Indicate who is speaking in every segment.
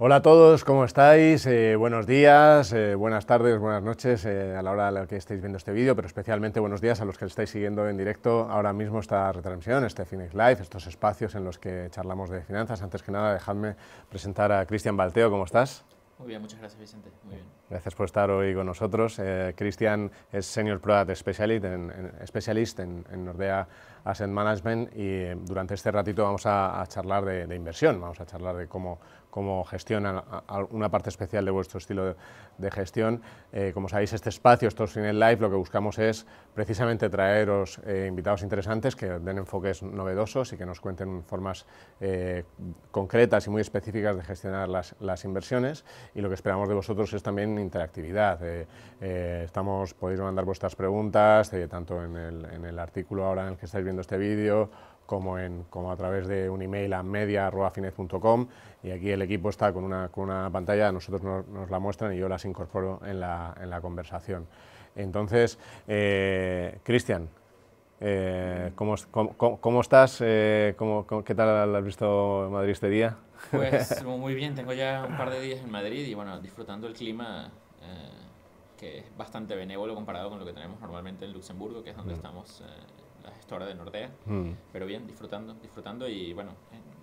Speaker 1: Hola a todos, ¿cómo estáis? Buenos días, buenas tardes, buenas noches a la hora a la que estéis viendo este vídeo, pero especialmente buenos días a los que estáis siguiendo en directo ahora mismo esta retransmisión, este Finex Live, estos espacios en los que charlamos de finanzas. Antes que nada, dejadme presentar a Cristian Balteo. ¿Cómo estás?
Speaker 2: Muy bien, muchas gracias, Vicente. Muy bien.
Speaker 1: Gracias por estar hoy con nosotros. Cristian es Senior Product Specialist en Nordea Asset Management y durante este ratito vamos a charlar de inversión, vamos a charlar de cómo gestionan una parte especial de vuestro estilo de gestión. Como sabéis, este espacio, estos Finex Live, lo que buscamos es precisamente traeros invitados interesantes que den enfoques novedosos y que nos cuenten formas concretas y muy específicas de gestionar las inversiones, y lo que esperamos de vosotros es también interactividad. Podéis mandar vuestras preguntas, tanto en el artículo ahora en el que estáis viendo este vídeo, como a través de un email a media@finez.com, y aquí el equipo está con una pantalla, nosotros nos la muestran y yo las incorporo en la conversación. Entonces, Cristian, ¿cómo estás? ¿Qué tal has visto Madrid este día?
Speaker 2: Pues muy bien, tengo ya un par de días en Madrid y bueno, disfrutando el clima que es bastante benévolo comparado con lo que tenemos normalmente en Luxemburgo, que es donde estamos la gestora de Nordea. Pero bien, disfrutando y bueno,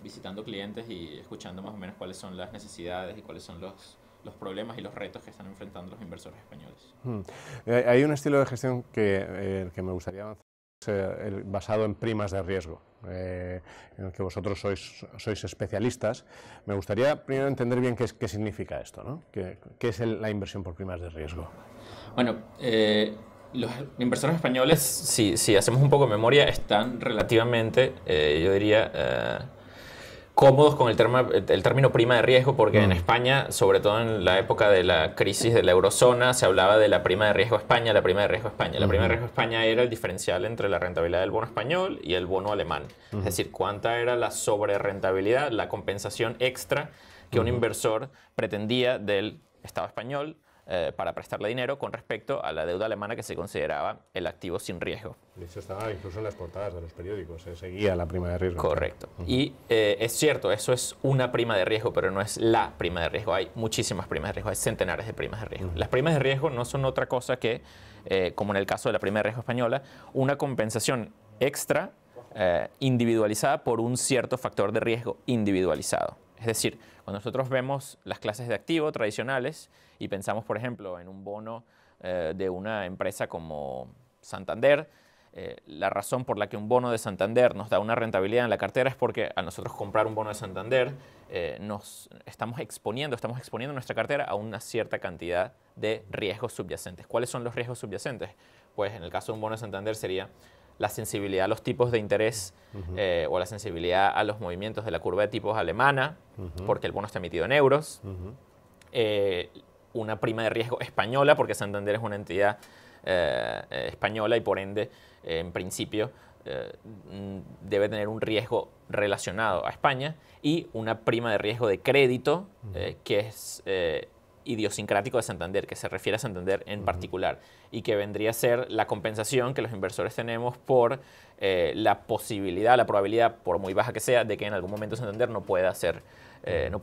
Speaker 2: visitando clientes y escuchando más o menos cuáles son las necesidades y cuáles son los problemas y los retos que están enfrentando los inversores españoles.
Speaker 1: Hay un estilo de gestión que me gustaría avanzar, basado en primas de riesgo, en el que vosotros sois especialistas. Me gustaría primero entender bien qué significa esto, ¿no? ¿Qué es la inversión por primas de riesgo?
Speaker 2: Bueno, los inversores españoles, si hacemos un poco de memoria, están relativamente, yo diría, cómodos con el término prima de riesgo, porque en España, sobre todo en la época de la crisis de la eurozona, se hablaba de la prima de riesgo España, la prima de riesgo España. La prima de riesgo España era el diferencial entre la rentabilidad del bono español y el bono alemán. Es decir, cuánta era la sobrerentabilidad, la compensación extra que un inversor pretendía del Estado español para prestarle dinero con respecto a la deuda alemana, que se consideraba el activo sin riesgo.
Speaker 1: De hecho, estaba incluso en las portadas de los periódicos, se seguía la prima de riesgo.
Speaker 2: Correcto. Y es cierto, eso es una prima de riesgo, pero no es la prima de riesgo. Hay muchísimas primas de riesgo, hay centenares de primas de riesgo. Las primas de riesgo no son otra cosa que, como en el caso de la prima de riesgo española, una compensación extra individualizada por un cierto factor de riesgo individualizado. Es decir, cuando nosotros vemos las clases de activo tradicionales y pensamos, por ejemplo, en un bono de una empresa como Santander, la razón por la que un bono de Santander nos da una rentabilidad en la cartera es porque a nosotros comprar un bono de Santander nos estamos exponiendo nuestra cartera a una cierta cantidad de riesgos subyacentes. ¿Cuáles son los riesgos subyacentes? Pues en el caso de un bono de Santander sería la sensibilidad a los tipos de interés o la sensibilidad a los movimientos de la curva de tipos alemana, porque el bono está emitido en euros. Una prima de riesgo española, porque Santander es una entidad española y por ende, en principio, debe tener un riesgo relacionado a España, y una prima de riesgo de crédito que es idiosincrático de Santander, que se refiere a Santander en particular, y que vendría a ser la compensación que los inversores tenemos por la posibilidad, la probabilidad, por muy baja que sea, de que en algún momento Santander no pueda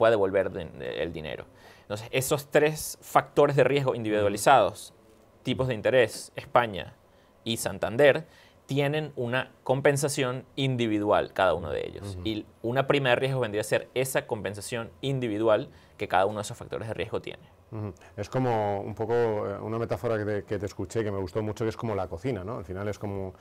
Speaker 2: devolver el dinero. Entonces, esos tres factores de riesgo individualizados, tipos de interés, España y Santander, tienen una compensación individual cada uno de ellos. Y una prima de riesgo vendría a ser esa compensación individual que cada uno de esos factores de riesgo tiene.
Speaker 1: Es como un poco una metáfora que te escuché, que me gustó mucho, que es como la cocina, ¿no? Al final es como,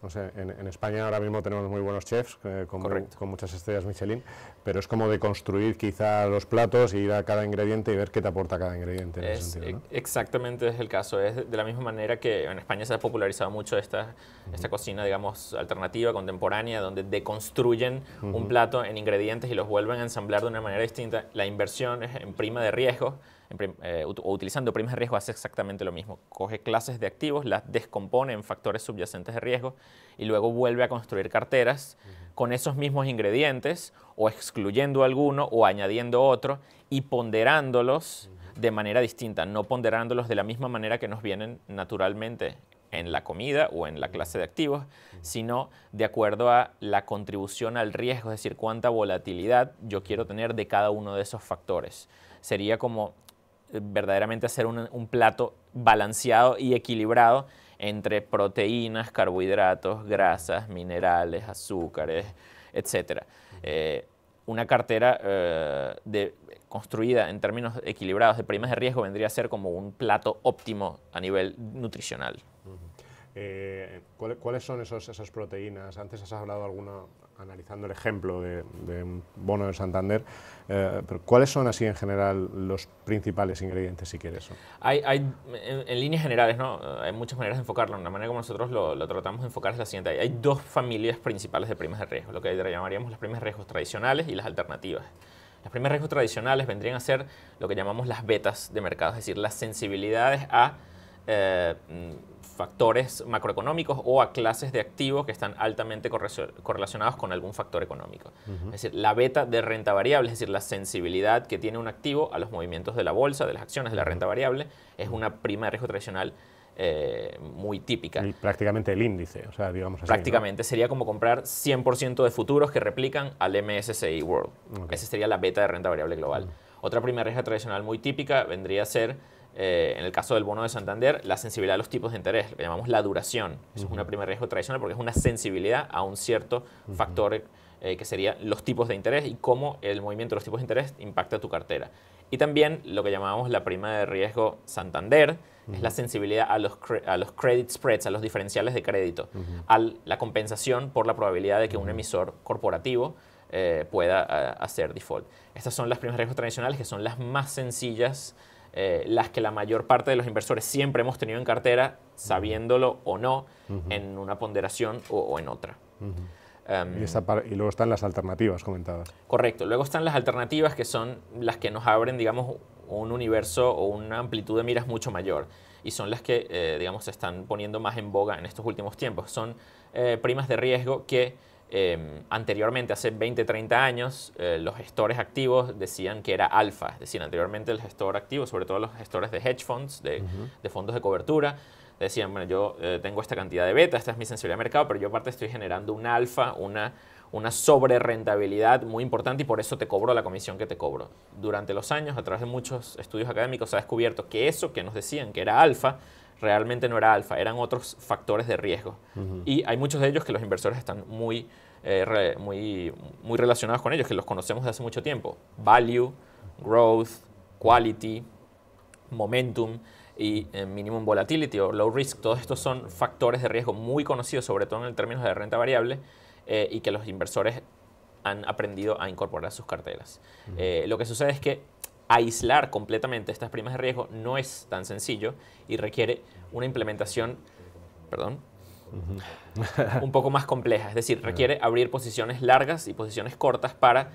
Speaker 1: no sé, en España ahora mismo tenemos muy buenos chefs con muchas estrellas Michelin, pero es como de construir quizá los platos, ir a cada ingrediente y ver qué te aporta cada ingrediente en ese sentido, ¿no?
Speaker 2: Exactamente, es el caso. Es de la misma manera que en España se ha popularizado mucho esta cocina, digamos, alternativa, contemporánea, donde deconstruyen un plato en ingredientes y los vuelven a ensamblar de una manera distinta. La inversión en prima de riesgo, o utilizando primas de riesgo, hace exactamente lo mismo. Coge clases de activos, las descompone en factores subyacentes de riesgo y luego vuelve a construir carteras con esos mismos ingredientes, o excluyendo alguno o añadiendo otro, y ponderándolos de manera distinta, no ponderándolos de la misma manera que nos vienen naturalmente en la comida o en la clase de activos, sino de acuerdo a la contribución al riesgo, es decir, cuánta volatilidad yo quiero tener de cada uno de esos factores. Sería como verdaderamente hacer un plato balanceado y equilibrado entre proteínas, carbohidratos, grasas, minerales, azúcares, etc. Una cartera construida en términos equilibrados de primas de riesgo vendría a ser como un plato óptimo a nivel nutricional.
Speaker 1: ¿Cuáles son esas proteínas? Antes has hablado alguna, analizando el ejemplo de un bono de Santander, pero ¿cuáles son así en general los principales ingredientes, si quieres?
Speaker 2: En líneas generales, ¿no? Hay muchas maneras de enfocarlo. La manera como nosotros lo tratamos de enfocar es la siguiente. Hay dos familias principales de primas de riesgo, lo que llamaríamos las primas de riesgo tradicionales y las alternativas. Las primas de riesgo tradicionales vendrían a ser lo que llamamos las betas de mercado, es decir, las sensibilidades a factores macroeconómicos o a clases de activos que están altamente correlacionados con algún factor económico. Es decir, la beta de renta variable, es decir, la sensibilidad que tiene un activo a los movimientos de la bolsa, de las acciones, de la renta variable, es una prima de riesgo tradicional muy típica.
Speaker 1: Y prácticamente el índice, o sea, digamos así.
Speaker 2: Prácticamente, ¿no? Sería como comprar 100% de futuros que replican al MSCI World. Okay. Esa sería la beta de renta variable global. Otra prima de riesgo tradicional muy típica vendría a ser, en el caso del bono de Santander, la sensibilidad a los tipos de interés, lo que llamamos la duración. Eso es una prima de riesgo tradicional porque es una sensibilidad a un cierto factor que sería los tipos de interés y cómo el movimiento de los tipos de interés impacta tu cartera. Y también lo que llamamos la prima de riesgo Santander, es la sensibilidad a los credit spreads, a los diferenciales de crédito, a la compensación por la probabilidad de que un emisor corporativo pueda hacer default. Estas son las primas de riesgo tradicionales, que son las más sencillas, las que la mayor parte de los inversores siempre hemos tenido en cartera, sabiéndolo o no, en una ponderación o en otra.
Speaker 1: Y luego están las alternativas comentadas.
Speaker 2: Correcto. Luego están las alternativas, que son las que nos abren, digamos, un universo o una amplitud de miras mucho mayor. Y son las que, digamos, se están poniendo más en boga en estos últimos tiempos. Son primas de riesgo que anteriormente, hace 20, 30 años, los gestores activos decían que era alfa. Es decir, anteriormente el gestor activo, sobre todo los gestores de hedge funds, de fondos de cobertura, decían, bueno, yo tengo esta cantidad de beta, esta es mi sensibilidad de mercado, pero yo aparte estoy generando un alfa, una sobrerentabilidad muy importante y por eso te cobro la comisión que te cobro. Durante los años, a través de muchos estudios académicos, se ha descubierto que eso que nos decían que era alfa, realmente no era alfa, eran otros factores de riesgo. Y hay muchos de ellos que los inversores están muy relacionados con ellos, que los conocemos desde hace mucho tiempo. Value, growth, quality, momentum y minimum volatility o low risk. Todos estos son factores de riesgo muy conocidos, sobre todo en el término de renta variable, y que los inversores han aprendido a incorporar a sus carteras. Lo que sucede es que aislar completamente estas primas de riesgo no es tan sencillo y requiere una implementación, un poco más compleja. Es decir, requiere abrir posiciones largas y posiciones cortas para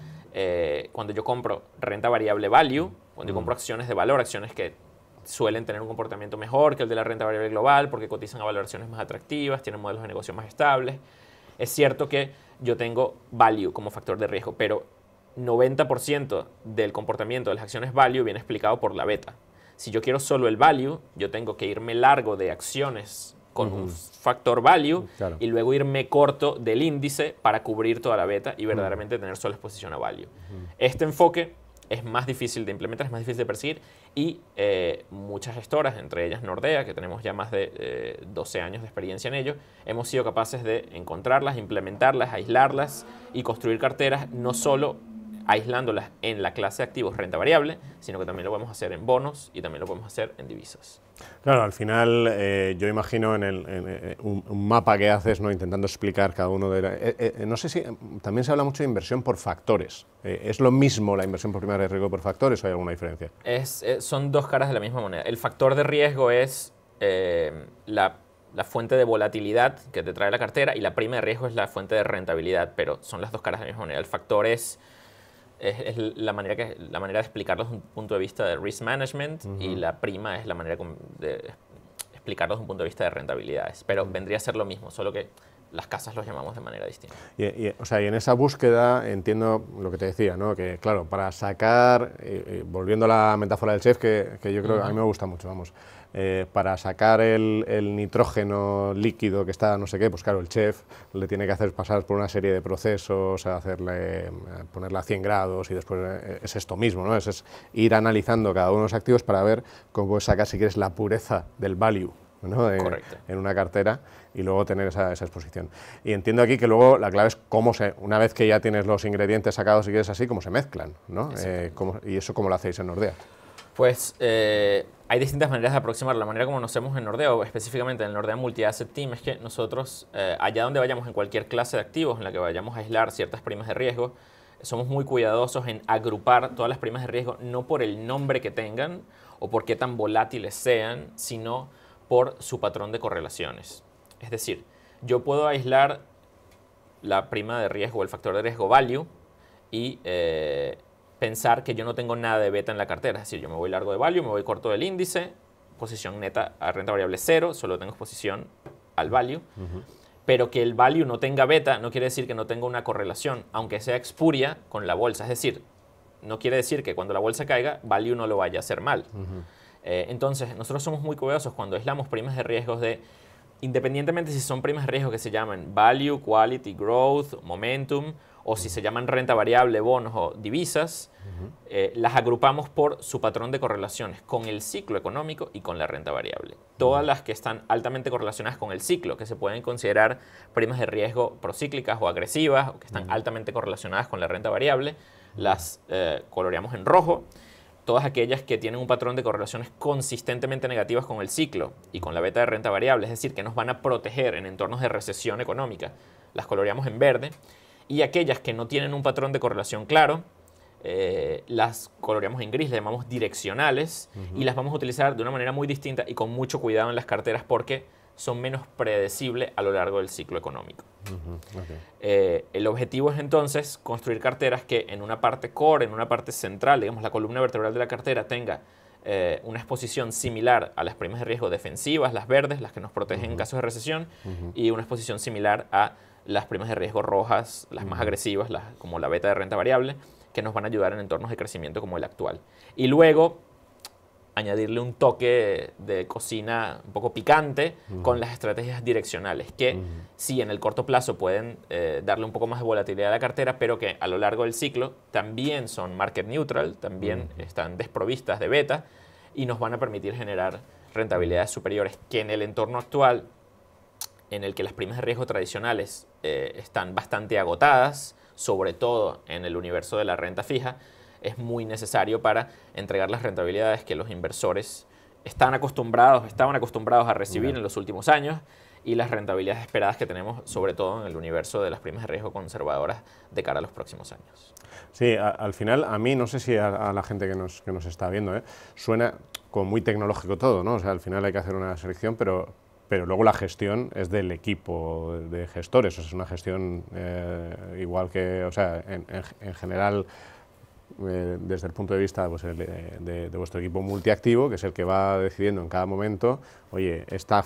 Speaker 2: cuando yo compro renta variable value, cuando yo compro acciones de valor, acciones que suelen tener un comportamiento mejor que el de la renta variable global porque cotizan a valoraciones más atractivas, tienen modelos de negocio más estables. Es cierto que yo tengo value como factor de riesgo, pero 90% del comportamiento de las acciones value viene explicado por la beta. Si yo quiero solo el value, yo tengo que irme largo de acciones con un factor value y luego irme corto del índice para cubrir toda la beta y verdaderamente tener solo exposición a value. Este enfoque es más difícil de implementar, es más difícil de perseguir y muchas gestoras, entre ellas Nordea, que tenemos ya más de 12 años de experiencia en ello, hemos sido capaces de encontrarlas, implementarlas, aislarlas y construir carteras no solo aislándolas en la clase de activos renta variable, sino que también lo podemos hacer en bonos y también lo podemos hacer en divisas.
Speaker 1: Claro, al final yo imagino en un mapa que haces, ¿no?, intentando explicar cada uno de... no sé si también se habla mucho de inversión por factores. ¿Es lo mismo la inversión por prima de riesgo por factores o hay alguna diferencia?
Speaker 2: Son dos caras de la misma moneda. El factor de riesgo es la fuente de volatilidad que te trae la cartera y la prima de riesgo es la fuente de rentabilidad, pero son las dos caras de la misma moneda. El factor es la manera de explicarlo desde un punto de vista de risk management y la prima es la manera de explicarlo desde un punto de vista de rentabilidades. Pero vendría a ser lo mismo, solo que las casas los llamamos de manera distinta.
Speaker 1: O sea, y en esa búsqueda entiendo lo que te decía, ¿no? Que claro, para sacar, volviendo a la metáfora del chef, que yo creo que a mí me gusta mucho, vamos, para sacar el nitrógeno líquido que está no sé qué, pues claro, el chef le tiene que hacer pasar por una serie de procesos, ponerla a 100 grados y después es esto mismo, ¿no? Es ir analizando cada uno de los activos para ver cómo puedes sacar, si quieres, la pureza del value, ¿no? En una cartera, y luego tener esa exposición. Y entiendo aquí que luego la clave es una vez que ya tienes los ingredientes sacados, si quieres así, cómo se mezclan, ¿no? ¿Y eso cómo lo hacéis en Nordea?
Speaker 2: Pues hay distintas maneras de aproximar. La manera como nos hacemos en Nordea, o específicamente en el Nordea Multi-Asset Team, es que nosotros, allá donde vayamos en cualquier clase de activos en la que vayamos a aislar ciertas primas de riesgo, somos muy cuidadosos en agrupar todas las primas de riesgo, no por el nombre que tengan o por qué tan volátiles sean, sino por su patrón de correlaciones. Es decir, yo puedo aislar la prima de riesgo, el factor de riesgo value, y pensar que yo no tengo nada de beta en la cartera. Es decir, yo me voy largo de value, me voy corto del índice, posición neta a renta variable 0, solo tengo exposición al value. Pero que el value no tenga beta no quiere decir que no tenga una correlación, aunque sea expuria con la bolsa. Es decir, no quiere decir que cuando la bolsa caiga, value no lo vaya a hacer mal. Entonces, nosotros somos muy cuidadosos cuando aislamos primas de riesgos independientemente si son primas de riesgo que se llaman value, quality, growth, momentum, o si se llaman renta variable, bonos o divisas, las agrupamos por su patrón de correlaciones con el ciclo económico y con la renta variable. Todas las que están altamente correlacionadas con el ciclo, que se pueden considerar primas de riesgo procíclicas o agresivas, o que están altamente correlacionadas con la renta variable, las coloreamos en rojo. Todas aquellas que tienen un patrón de correlaciones consistentemente negativas con el ciclo y con la beta de renta variable, es decir, que nos van a proteger en entornos de recesión económica, las coloreamos en verde. Y aquellas que no tienen un patrón de correlación claro, las coloreamos en gris, las llamamos direccionales, y las vamos a utilizar de una manera muy distinta y con mucho cuidado en las carteras porque son menos predecibles a lo largo del ciclo económico. El objetivo es entonces construir carteras que en una parte core, en una parte central, digamos la columna vertebral de la cartera, tenga una exposición similar a las primas de riesgo defensivas, las verdes, las que nos protegen en casos de recesión, y una exposición similar a las primas de riesgo rojas, las más agresivas, como la beta de renta variable, que nos van a ayudar en entornos de crecimiento como el actual. Y luego añadirle un toque de cocina un poco picante con las estrategias direccionales, que sí en el corto plazo pueden darle un poco más de volatilidad a la cartera, pero que a lo largo del ciclo también son market neutral, también están desprovistas de beta y nos van a permitir generar rentabilidades superiores que en el entorno actual, en el que las primas de riesgo tradicionales están bastante agotadas, sobre todo en el universo de la renta fija, es muy necesario para entregar las rentabilidades que los inversores estaban acostumbrados a recibir en los últimos años y las rentabilidades esperadas que tenemos, sobre todo en el universo de las primas de riesgo conservadoras de cara a los próximos años.
Speaker 1: Sí, al final, a mí, no sé si a la gente que nos está viendo, suena como muy tecnológico todo, ¿no? O sea, al final hay que hacer una selección, pero luego la gestión es del equipo de gestores, o sea, es una gestión igual que, o sea, en general, desde el punto de vista pues, de vuestro equipo multiactivo, que es el que va decidiendo en cada momento, oye, esta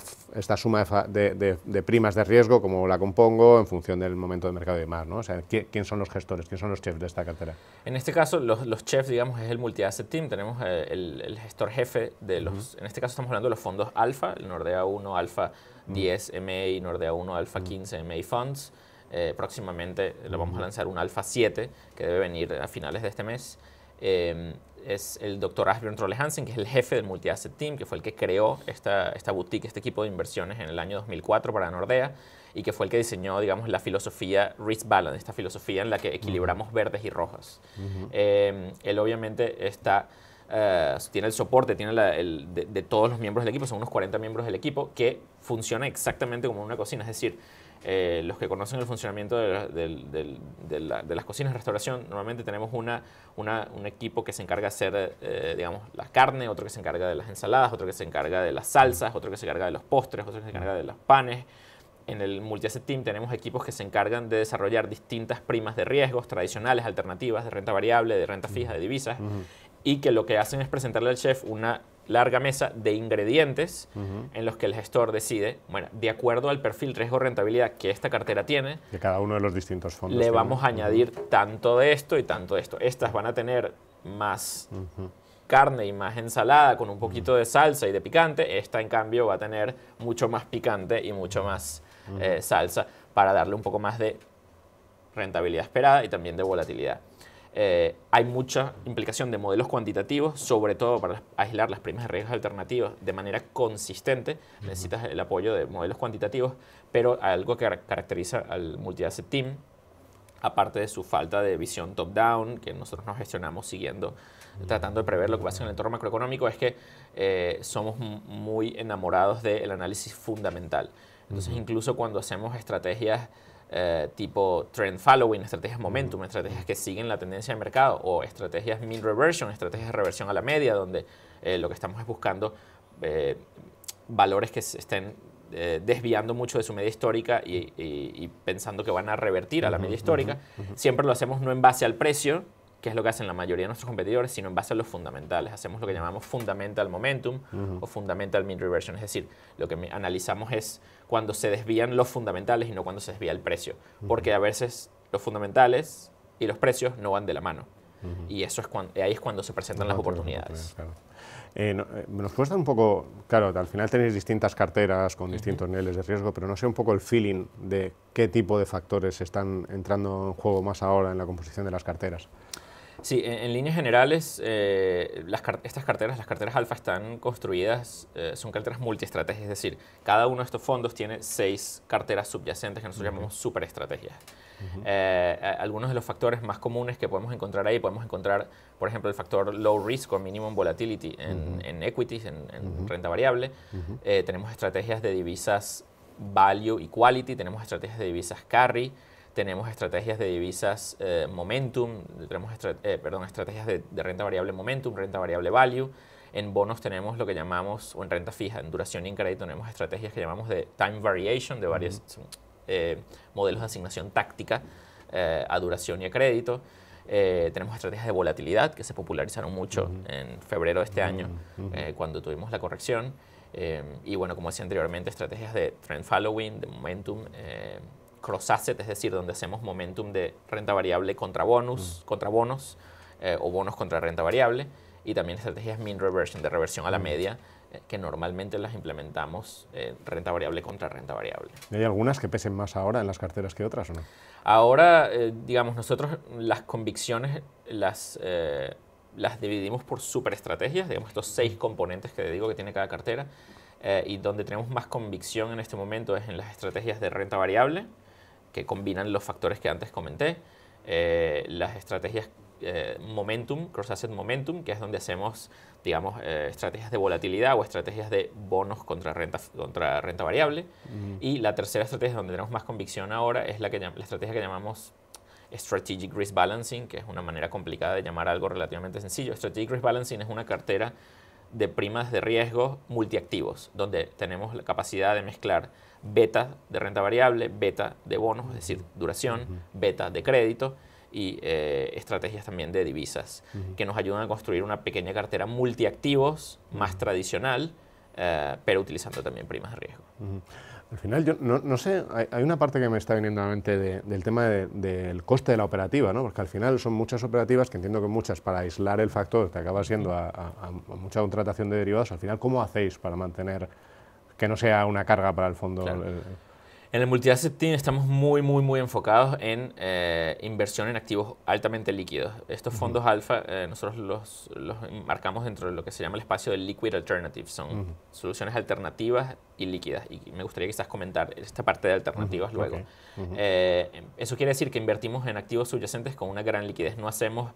Speaker 1: suma de primas de riesgo, ¿cómo la compongo en función del momento de mercado y demás, ¿no? O sea, ¿quién son los gestores, quién son los chefs de esta cartera?
Speaker 2: En este caso, los chefs, digamos, es el multi-asset team. Tenemos el gestor jefe de los, en este caso estamos hablando de los fondos alfa, el Nordea 1 Alfa 10 MA, Nordea 1 Alfa 15 MA Funds. Próximamente lo vamos a lanzar un Alfa 7 que debe venir a finales de este mes. Es el doctor Asbjørn Trolle Hansen, que es el jefe del Multi-Asset Team, que fue el que creó esta boutique, este equipo de inversiones en el año 2004 para Nordea y que fue el que diseñó, digamos, la filosofía Risk Balance, esta filosofía en la que equilibramos verdes y rojas. Él obviamente tiene el soporte de todos los miembros del equipo, son unos 40 miembros del equipo, que funciona exactamente como una cocina, es decir, los que conocen el funcionamiento de las cocinas de restauración, normalmente tenemos un equipo que se encarga de hacer, digamos, la carne, otro que se encarga de las ensaladas, otro que se encarga de las salsas, otro que se encarga de los postres, otro que se encarga de los panes. En el Multi-Asset Team tenemos equipos que se encargan de desarrollar distintas primas de riesgos tradicionales, alternativas, de renta variable, de renta fija, de divisas, y que lo que hacen es presentarle al chef una larga mesa de ingredientes en los que el gestor decide, bueno, de acuerdo al perfil riesgo-rentabilidad que esta cartera tiene,
Speaker 1: de cada uno de los distintos fondos.
Speaker 2: Le vamos a añadir tanto de esto y tanto de esto. Estas van a tener más carne y más ensalada con un poquito de salsa y de picante. Esta, en cambio, va a tener mucho más picante y mucho más salsa para darle un poco más de rentabilidad esperada y también de volatilidad. Hay mucha implicación de modelos cuantitativos, sobre todo para aislar las primas de riesgo alternativas de manera consistente. Necesitas el apoyo de modelos cuantitativos, pero algo que caracteriza al multi-asset team, aparte de su falta de visión top-down, que nosotros nos gestionamos siguiendo, tratando de prever lo que pasa en el entorno macroeconómico, es que somos muy enamorados del análisis fundamental. Entonces, incluso cuando hacemos estrategias tipo trend following, estrategias momentum, estrategias que siguen la tendencia de mercado, o estrategias mean reversion, estrategias de reversión a la media, donde lo que estamos es buscando valores que se estén desviando mucho de su media histórica y pensando que van a revertir a la media histórica. Siempre lo hacemos no en base al precio, que es lo que hacen la mayoría de nuestros competidores, sino en base a los fundamentales. Hacemos lo que llamamos fundamental momentum o fundamental mean reversion, es decir, lo que analizamos es cuando se desvían los fundamentales y no cuando se desvía el precio, porque a veces los fundamentales y los precios no van de la mano. Y eso es ahí es cuando se presentan las oportunidades.
Speaker 1: Claro. Nos cuesta un poco, claro, al final tenéis distintas carteras con distintos niveles de riesgo, pero no sé un poco el feeling de qué tipo de factores están entrando en juego más ahora en la composición de las carteras.
Speaker 2: Sí, en líneas generales, estas carteras, las carteras alfa, están construidas, son carteras multiestrategias, es decir, cada uno de estos fondos tiene 6 carteras subyacentes que nosotros llamamos superestrategias. Algunos de los factores más comunes que podemos encontrar ahí, podemos encontrar, por ejemplo, el factor low risk o minimum volatility en equities, en renta variable. Tenemos estrategias de divisas value y quality, tenemos estrategias de divisas carry, tenemos estrategias de divisas momentum, tenemos estrategias de renta variable momentum, renta variable value. En bonos tenemos lo que llamamos, o en renta fija, en duración y en crédito, tenemos estrategias que llamamos de time variation, de varios modelos de asignación táctica a duración y a crédito. Tenemos estrategias de volatilidad que se popularizaron mucho en febrero de este año, cuando tuvimos la corrección. Y bueno, como decía anteriormente, estrategias de trend following, de momentum, cross-asset, es decir, donde hacemos momentum de renta variable contra bonos o bonos contra renta variable, y también estrategias mean reversion, de reversión a la media, que normalmente las implementamos renta variable contra renta variable.
Speaker 1: ¿Y hay algunas que pesen más ahora en las carteras que otras o no?
Speaker 2: Ahora, digamos, nosotros las convicciones las dividimos por superestrategias, digamos, estos 6 componentes que digo que tiene cada cartera, y donde tenemos más convicción en este momento es en las estrategias de renta variable, que combinan los factores que antes comenté, las estrategias momentum, cross-asset momentum, que es donde hacemos, digamos, estrategias de volatilidad o estrategias de bonos contra renta variable. Y la tercera estrategia donde tenemos más convicción ahora es la estrategia que llamamos Strategic Risk Balancing, que es una manera complicada de llamar algo relativamente sencillo. Strategic Risk Balancing es una cartera de primas de riesgo multiactivos, donde tenemos la capacidad de mezclar beta de renta variable, beta de bonos, es decir, duración, beta de crédito, y estrategias también de divisas, que nos ayudan a construir una pequeña cartera multiactivos más tradicional, pero utilizando también primas de riesgo.
Speaker 1: Al final, yo no sé, hay una parte que me está viniendo a la mente del tema del coste de la operativa, ¿no? Porque al final son muchas operativas, que entiendo que muchas para aislar el factor que acaba siendo a mucha contratación de derivados. Al final, ¿cómo hacéis para mantener que no sea una carga para el fondo?
Speaker 2: Claro. En el multi-asset team estamos muy enfocados en inversión en activos altamente líquidos. Estos fondos alfa nosotros los marcamos dentro de lo que se llama el espacio de liquid alternatives. Son soluciones alternativas y líquidas. Y me gustaría quizás comentar esta parte de alternativas luego. Eso quiere decir que invertimos en activos subyacentes con una gran liquidez. No hacemos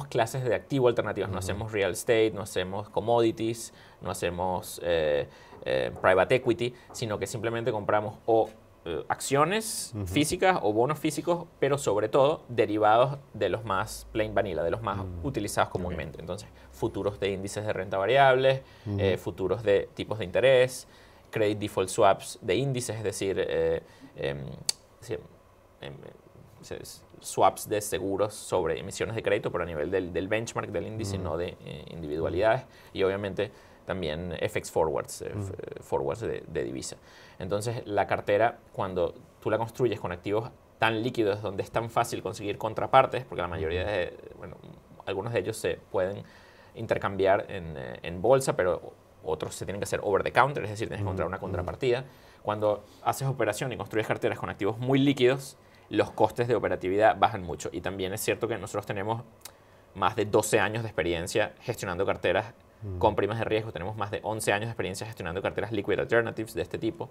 Speaker 2: clases de activo alternativas, no hacemos real estate, no hacemos commodities, no hacemos private equity, sino que simplemente compramos acciones físicas o bonos físicos, pero sobre todo derivados de los más plain vanilla, de los más utilizados comúnmente. Entonces, futuros de índices de renta variables, futuros de tipos de interés, credit default swaps de índices, es decir, swaps de seguros sobre emisiones de crédito, pero a nivel del benchmark del índice, no de individualidades, y obviamente también FX forwards, forwards de divisa. Entonces, la cartera, cuando tú la construyes con activos tan líquidos, donde es tan fácil conseguir contrapartes, porque la mayoría de, bueno, algunos de ellos se pueden intercambiar en bolsa, pero otros se tienen que hacer over the counter, es decir, tienes que encontrar una contrapartida. Cuando haces operación y construyes carteras con activos muy líquidos, los costes de operatividad bajan mucho. Y también es cierto que nosotros tenemos más de 12 años de experiencia gestionando carteras con primas de riesgo. Tenemos más de 11 años de experiencia gestionando carteras liquid alternatives de este tipo.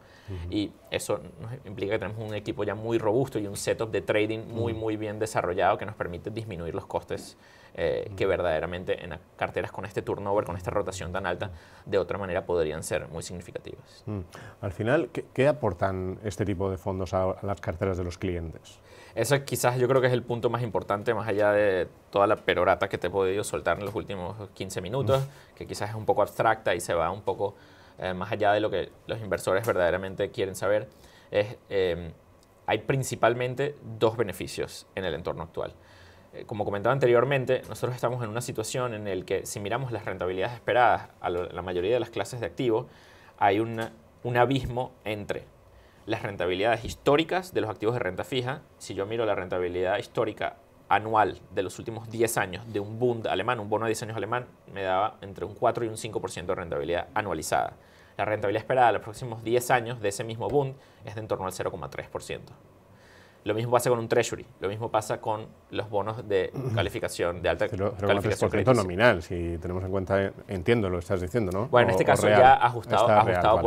Speaker 2: Y eso implica que tenemos un equipo ya muy robusto y un setup de trading muy bien desarrollado que nos permite disminuir los costes que verdaderamente en carteras con este turnover, con esta rotación tan alta, de otra manera podrían ser muy significativas.
Speaker 1: Al final, ¿qué aportan este tipo de fondos a las carteras de los clientes?
Speaker 2: Eso quizás yo creo que es el punto más importante, más allá de toda la perorata que te he podido soltar en los últimos 15 minutos, que quizás es un poco abstracta y se va un poco más allá de lo que los inversores verdaderamente quieren saber. Hay principalmente dos beneficios en el entorno actual. Como comentaba anteriormente, nosotros estamos en una situación en la que si miramos las rentabilidades esperadas a la mayoría de las clases de activos, hay un abismo entre las rentabilidades históricas de los activos de renta fija. Si yo miro la rentabilidad histórica anual de los últimos 10 años de un Bund alemán, un bono de 10 años alemán, me daba entre un 4 y un 5% de rentabilidad anualizada. La rentabilidad esperada de los próximos 10 años de ese mismo Bund es de en torno al 0,3%. Lo mismo pasa con un Treasury, lo mismo pasa con los bonos de calificación, de alta calificación crediticia.
Speaker 1: Nominal, si tenemos en cuenta, entiendo lo que estás diciendo, ¿no?
Speaker 2: Bueno, en este caso real, ya ajustado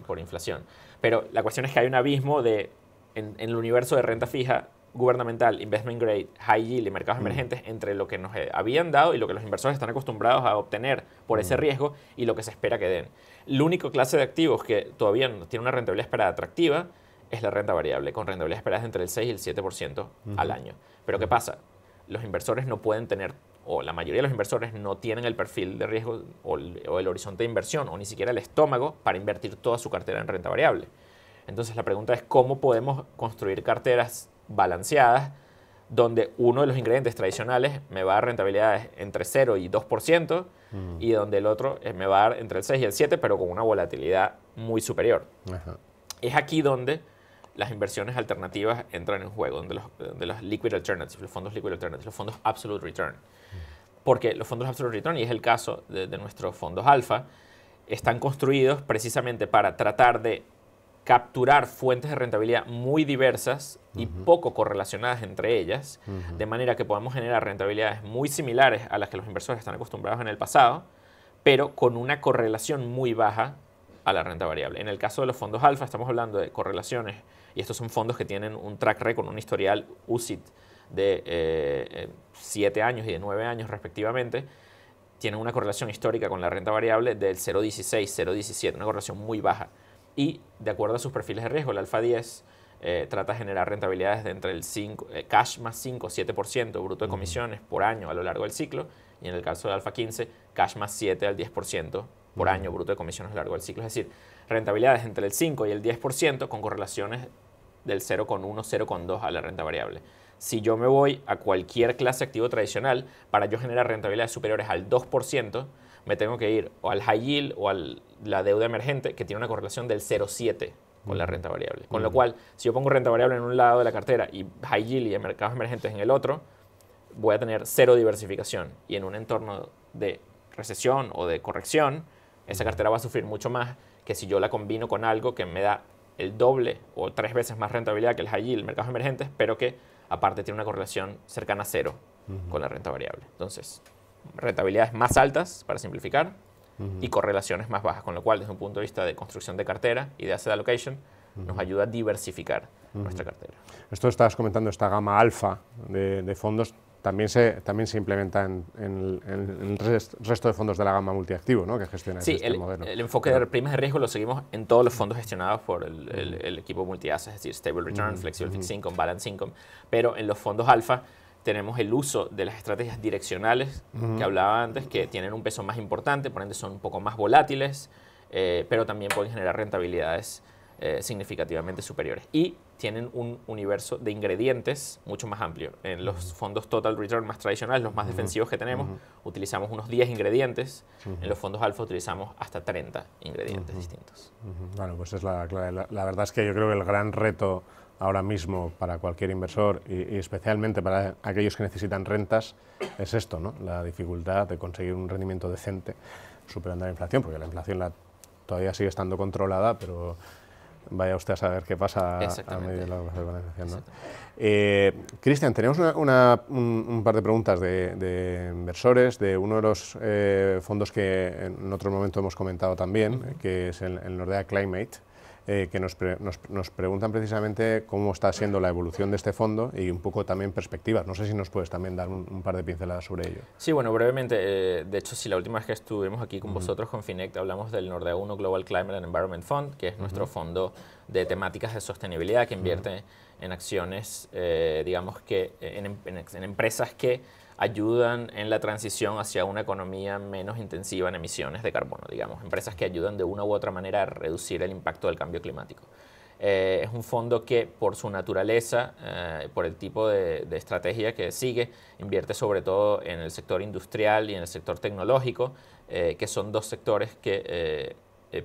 Speaker 2: por inflación. Pero la cuestión es que hay un abismo en el universo de renta fija, gubernamental, investment grade, high yield y mercados emergentes entre lo que nos habían dado y lo que los inversores están acostumbrados a obtener por ese riesgo y lo que se espera que den. La única clase de activos que todavía no tiene una rentabilidad esperada atractiva es la renta variable, con rentabilidades esperadas entre el 6 y el 7% al año. Pero ¿qué pasa? Los inversores no pueden tener, o la mayoría de los inversores no tienen el perfil de riesgo o el horizonte de inversión, o ni siquiera el estómago para invertir toda su cartera en renta variable. Entonces la pregunta es cómo podemos construir carteras balanceadas donde uno de los ingredientes tradicionales me va a dar rentabilidades entre 0 y 2% y donde el otro me va a dar entre el 6 y el 7%, pero con una volatilidad muy superior. Ajá. Es aquí donde las inversiones alternativas entran en juego, donde los liquid alternatives, los fondos liquid alternatives, los fondos absolute return. Porque los fondos absolute return, y es el caso de nuestros fondos alfa, están construidos precisamente para tratar de capturar fuentes de rentabilidad muy diversas y poco correlacionadas entre ellas, de manera que podamos generar rentabilidades muy similares a las que los inversores están acostumbrados en el pasado, pero con una correlación muy baja a la renta variable. En el caso de los fondos alfa estamos hablando de correlaciones, y estos son fondos que tienen un track record, un historial UCIT de 7 años y de 9 años respectivamente, tienen una correlación histórica con la renta variable del 0,16, 0,17, una correlación muy baja. Y de acuerdo a sus perfiles de riesgo, el alfa 10 trata de generar rentabilidades de entre el cash más 5, 7% bruto de comisiones por año a lo largo del ciclo, y en el caso del alfa 15, cash más 7 al 10% por año bruto de comisiones a lo largo del ciclo. Es decir, rentabilidades entre el 5 y el 10% con correlaciones del 0,1, 0,2 a la renta variable. Si yo me voy a cualquier clase de activo tradicional, para yo generar rentabilidades superiores al 2%, me tengo que ir o al high yield o a la deuda emergente, que tiene una correlación del 0,7 con la renta variable. Con lo cual, si yo pongo renta variable en un lado de la cartera y high yield y mercados emergentes en el otro, voy a tener cero diversificación. Y en un entorno de recesión o de corrección, esa cartera va a sufrir mucho más que si yo la combino con algo que me da el doble o 3 veces más rentabilidad que el high yield, mercados emergentes, pero que aparte tiene una correlación cercana a cero con la renta variable. Entonces, rentabilidades más altas, para simplificar, y correlaciones más bajas, con lo cual, desde un punto de vista de construcción de cartera y de asset allocation, nos ayuda a diversificar nuestra cartera.
Speaker 1: Esto estabas comentando, esta gama alfa de fondos, también se implementa en el resto de fondos de la gama multiactivo, ¿no?, que gestiona este modelo.
Speaker 2: El enfoque de primas de riesgo lo seguimos en todos los fondos gestionados por el equipo multiasset, es decir, Stable Return, Flexible Fixed Income, Balance Income, pero en los fondos alfa tenemos el uso de las estrategias direccionales que hablaba antes, que tienen un peso más importante, por ende son un poco más volátiles, pero también pueden generar rentabilidades significativamente superiores. Y tienen un universo de ingredientes mucho más amplio. En los fondos Total Return más tradicionales, los más defensivos que tenemos, utilizamos unos 10 ingredientes. En los fondos alfa utilizamos hasta 30 ingredientes distintos.
Speaker 1: Bueno, pues es la clave. La verdad es que yo creo que el gran reto ahora mismo para cualquier inversor y especialmente para aquellos que necesitan rentas es esto, ¿no? La dificultad de conseguir un rendimiento decente superando la inflación, porque la inflación todavía sigue estando controlada, pero vaya usted a saber qué pasa a medida de la inflación, ¿no? Cristian, tenemos un par de preguntas de inversores, de uno de los fondos que en otro momento hemos comentado también, que es el Nordea Climate, que nos preguntan precisamente cómo está siendo la evolución de este fondo y un poco también perspectivas. No sé si nos puedes también dar un par de pinceladas sobre ello.
Speaker 2: Sí, bueno, brevemente. De hecho, si la última vez que estuvimos aquí con vosotros, con Finect, hablamos del Nordea 1 Global Climate and Environment Fund, que es nuestro fondo de temáticas de sostenibilidad que invierte en acciones, digamos que en empresas que ayudan en la transición hacia una economía menos intensiva en emisiones de carbono, digamos, empresas que ayudan de una u otra manera a reducir el impacto del cambio climático. Es un fondo que por su naturaleza, por el tipo de estrategia que sigue, invierte sobre todo en el sector industrial y en el sector tecnológico, que son dos sectores que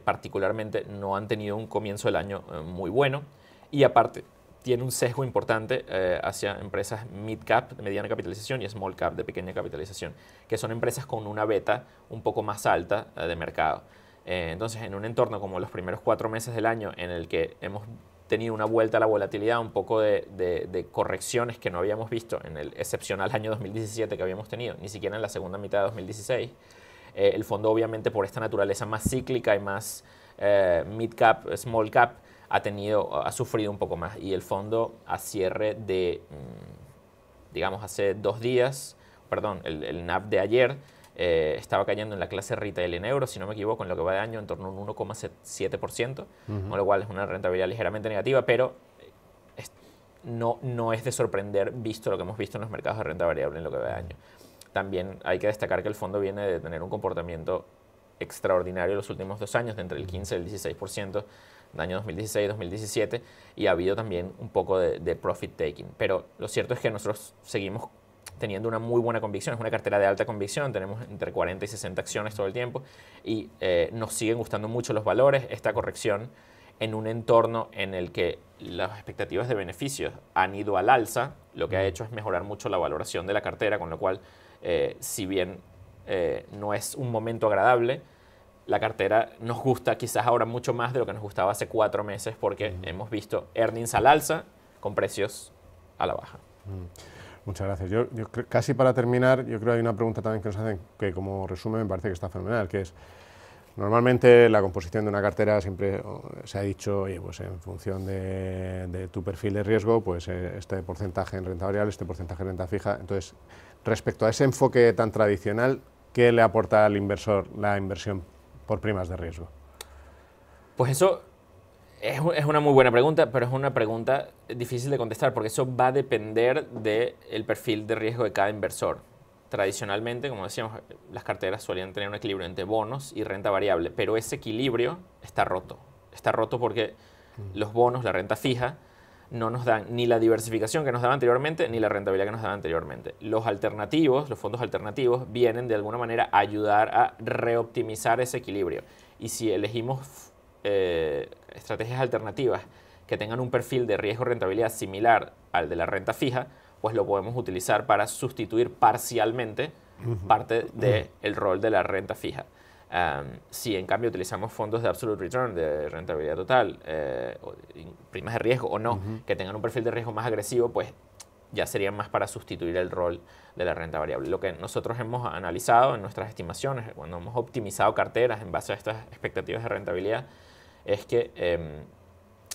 Speaker 2: particularmente no han tenido un comienzo del año muy bueno, y aparte tiene un sesgo importante hacia empresas mid-cap, de mediana capitalización, y small-cap, de pequeña capitalización, que son empresas con una beta un poco más alta de mercado. Entonces, en un entorno como los primeros 4 meses del año, en el que hemos tenido una vuelta a la volatilidad, un poco de correcciones que no habíamos visto en el excepcional año 2017 que habíamos tenido, ni siquiera en la segunda mitad de 2016, el fondo, obviamente, por esta naturaleza más cíclica y más mid-cap, small-cap, ha sufrido un poco más, y el fondo a cierre de, digamos, hace 2 días, perdón, el NAV de ayer estaba cayendo en la clase retail en euros, si no me equivoco, en lo que va de año en torno a un 1,7%, con lo cual es una rentabilidad ligeramente negativa, pero no es de sorprender visto lo que hemos visto en los mercados de renta variable en lo que va de año. También hay que destacar que el fondo viene de tener un comportamiento extraordinario en los últimos 2 años, de entre el 15 y el 16%, del año 2016-2017, y ha habido también un poco de profit taking. Pero lo cierto es que nosotros seguimos teniendo una muy buena convicción, es una cartera de alta convicción, tenemos entre 40 y 60 acciones todo el tiempo, y nos siguen gustando mucho los valores. Esta corrección en un entorno en el que las expectativas de beneficios han ido al alza, lo que ha hecho es mejorar mucho la valoración de la cartera, con lo cual, si bien no es un momento agradable, la cartera nos gusta quizás ahora mucho más de lo que nos gustaba hace 4 meses, porque hemos visto earnings al alza con precios a la baja.
Speaker 1: Muchas gracias. Yo casi para terminar, yo creo que hay una pregunta también que nos hacen que como resumen me parece que está fenomenal, que es: normalmente la composición de una cartera siempre se ha dicho, oye, pues en función de tu perfil de riesgo, pues este porcentaje en renta variable, este porcentaje en renta fija. Entonces, respecto a ese enfoque tan tradicional, ¿qué le aporta al inversor la inversión por primas de riesgo?
Speaker 2: Pues eso es una muy buena pregunta, pero es una pregunta difícil de contestar, porque eso va a depender del perfil de riesgo de cada inversor. Tradicionalmente, como decíamos, las carteras solían tener un equilibrio entre bonos y renta variable, pero ese equilibrio está roto. Está roto porque los bonos, la renta fija, no nos dan ni la diversificación que nos daba anteriormente, ni la rentabilidad que nos daba anteriormente. Los alternativos, los fondos alternativos, vienen de alguna manera a ayudar a reoptimizar ese equilibrio. Y si elegimos estrategias alternativas que tengan un perfil de riesgo-rentabilidad similar al de la renta fija, pues lo podemos utilizar para sustituir parcialmente parte del rol de la renta fija. Si en cambio utilizamos fondos de absolute return, de rentabilidad total, o primas de riesgo o no, que tengan un perfil de riesgo más agresivo, pues ya serían más para sustituir el rol de la renta variable. Lo que nosotros hemos analizado en nuestras estimaciones, cuando hemos optimizado carteras en base a estas expectativas de rentabilidad, es que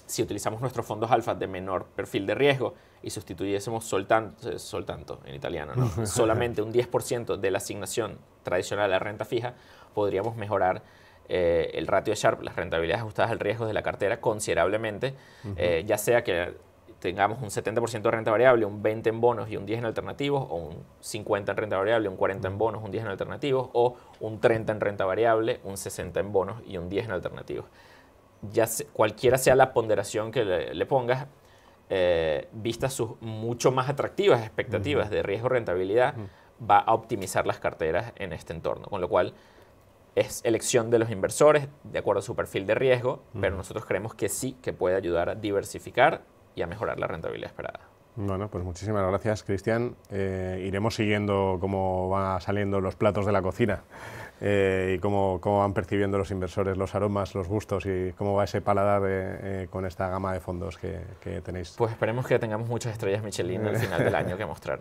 Speaker 2: si utilizamos nuestros fondos alfa de menor perfil de riesgo y sustituyésemos soltanto en italiano, ¿no? solamente un 10% de la asignación tradicional a la renta fija, podríamos mejorar el ratio de Sharpe, las rentabilidades ajustadas al riesgo de la cartera considerablemente, ya sea que tengamos un 70% de renta variable, un 20% en bonos y un 10% en alternativos, o un 50% en renta variable, un 40% en bonos, un 10% en alternativos, o un 30% en renta variable, un 60% en bonos y un 10% en alternativos. cualquiera sea la ponderación que le pongas, vistas sus mucho más atractivas expectativas de riesgo-rentabilidad, va a optimizar las carteras en este entorno, con lo cual es elección de los inversores de acuerdo a su perfil de riesgo, pero nosotros creemos que sí, que puede ayudar a diversificar y a mejorar la rentabilidad esperada.
Speaker 1: Bueno, pues muchísimas gracias, Cristian. Iremos siguiendo cómo van saliendo los platos de la cocina y cómo van percibiendo los inversores los aromas, los gustos y cómo va ese paladar con esta gama de fondos que tenéis.
Speaker 2: Pues esperemos que tengamos muchas estrellas Michelin al final del año que mostrar.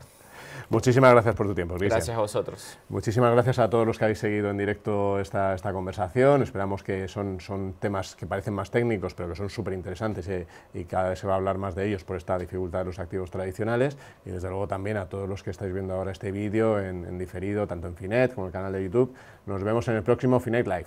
Speaker 1: Muchísimas gracias por tu tiempo, Cristian.
Speaker 2: Gracias a vosotros.
Speaker 1: Muchísimas gracias a todos los que habéis seguido en directo esta conversación. Esperamos que son temas que parecen más técnicos, pero que son súper interesantes y cada vez se va a hablar más de ellos por esta dificultad de los activos tradicionales. Y desde luego también a todos los que estáis viendo ahora este vídeo en diferido, tanto en Finet como en el canal de YouTube. Nos vemos en el próximo Finet Live.